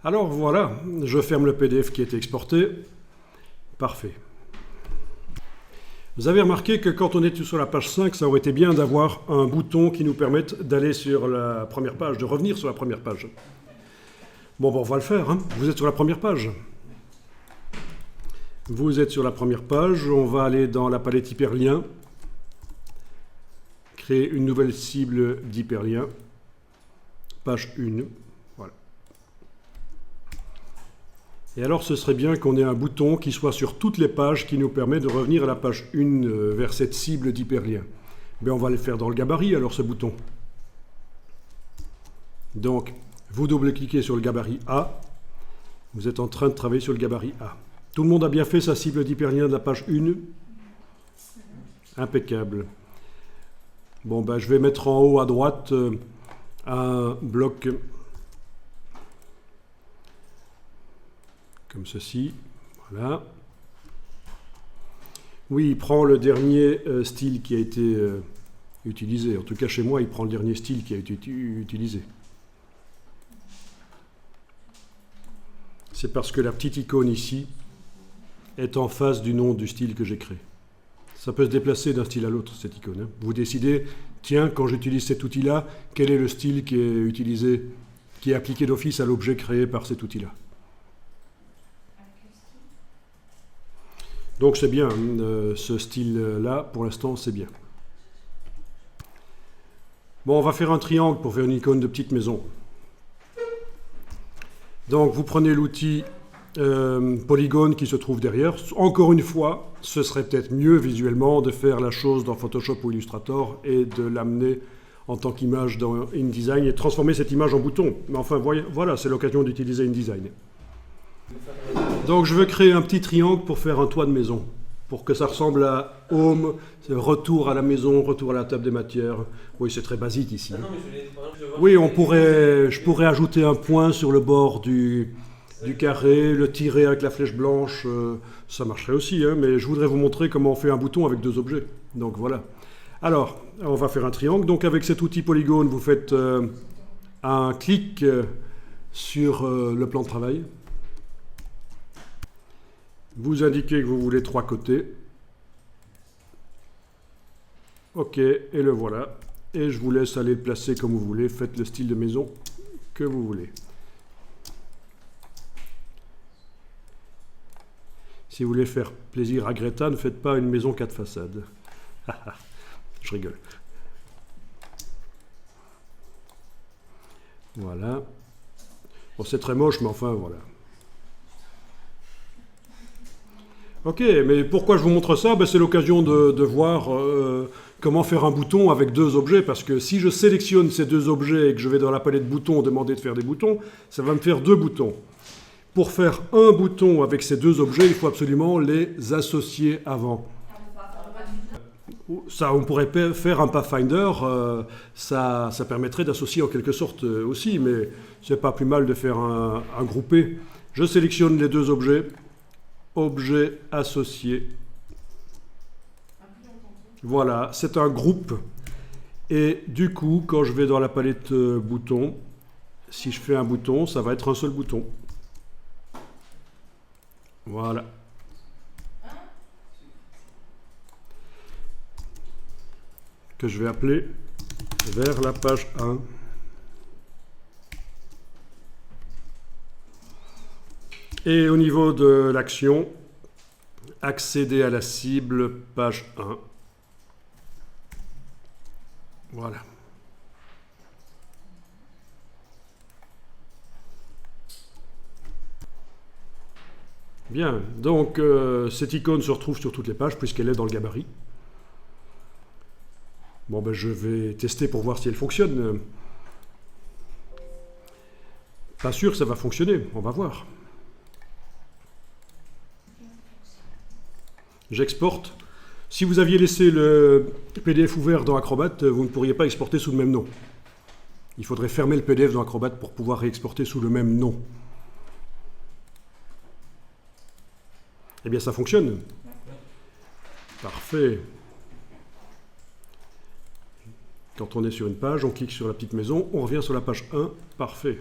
Alors voilà, je ferme le PDF qui est exporté. Parfait. Vous avez remarqué que quand on est sur la page 5, ça aurait été bien d'avoir un bouton qui nous permette d'aller sur la première page, de revenir sur la première page. Bon, on va le faire, hein. Vous êtes sur la première page. Vous êtes sur la première page, on va aller dans la palette hyperlien, créer une nouvelle cible d'hyperlien, page 1, voilà. Et alors ce serait bien qu'on ait un bouton qui soit sur toutes les pages qui nous permet de revenir à la page 1 vers cette cible d'hyperlien. Mais on va le faire dans le gabarit alors ce bouton. Donc vous double-cliquez sur le gabarit A, vous êtes en train de travailler sur le gabarit A. Tout le monde a bien fait sa cible d'hyperlien de la page 1? Impeccable. Bon, ben, je vais mettre en haut à droite un bloc comme ceci. Voilà. Oui, il prend le dernier style qui a été utilisé. En tout cas, chez moi, il prend le dernier style qui a été utilisé. C'est parce que la petite icône ici est en face du nom du style que j'ai créé. Ça peut se déplacer d'un style à l'autre, cette icône. Hein. Vous décidez, tiens, quand j'utilise cet outil-là, quel est le style qui est utilisé, qui est appliqué d'office à l'objet créé par cet outil-là. Donc c'est bien, ce style-là, pour l'instant, c'est bien. Bon, on va faire un triangle pour faire une icône de petite maison. Donc vous prenez l'outil polygone qui se trouve derrière. Encore une fois, ce serait peut-être mieux visuellement de faire la chose dans Photoshop ou Illustrator et de l'amener en tant qu'image dans InDesign et transformer cette image en bouton. Mais enfin, voilà, c'est l'occasion d'utiliser InDesign. Donc je veux créer un petit triangle pour faire un toit de maison, pour que ça ressemble à Home, retour à la maison, retour à la table des matières. Oui, c'est très basique ici. Ah non, mais oui, je pourrais ajouter un point sur le bord du carré, le tirer avec la flèche blanche, ça marcherait aussi, hein, mais je voudrais vous montrer comment on fait un bouton avec deux objets. Donc voilà. Alors, on va faire un triangle. Donc avec cet outil polygone, vous faites un clic sur le plan de travail. Vous indiquez que vous voulez 3 côtés. OK, et le voilà. Et je vous laisse aller le placer comme vous voulez. Faites le style de maison que vous voulez. Si vous voulez faire plaisir à Greta, ne faites pas une maison 4 façades. Je rigole. Voilà. Bon, c'est très moche, mais enfin, voilà. Ok, mais pourquoi je vous montre ça? Ben, c'est l'occasion de voir comment faire un bouton avec deux objets, parce que si je sélectionne ces deux objets et que je vais dans la palette boutons demander de faire des boutons, ça va me faire 2 boutons. Pour faire un bouton avec ces 2 objets, il faut absolument les associer avant. Ça, on pourrait faire un Pathfinder, ça permettrait d'associer en quelque sorte aussi, mais c'est pas plus mal de faire un groupé. Je sélectionne les 2 objets, objet associé. Voilà, c'est un groupe. Et du coup, quand je vais dans la palette boutons, si je fais un bouton, ça va être un seul bouton. Voilà. Que je vais appeler vers la page 1. Et au niveau de l'action, accéder à la cible, page 1. Voilà. Bien, donc cette icône se retrouve sur toutes les pages puisqu'elle est dans le gabarit. Bon, ben je vais tester pour voir si elle fonctionne. Pas sûr que ça va fonctionner, on va voir. J'exporte. Si vous aviez laissé le PDF ouvert dans Acrobat, vous ne pourriez pas exporter sous le même nom. Il faudrait fermer le PDF dans Acrobat pour pouvoir réexporter sous le même nom. Eh bien, ça fonctionne. Parfait. Quand on est sur une page, on clique sur la petite maison, on revient sur la page 1. Parfait.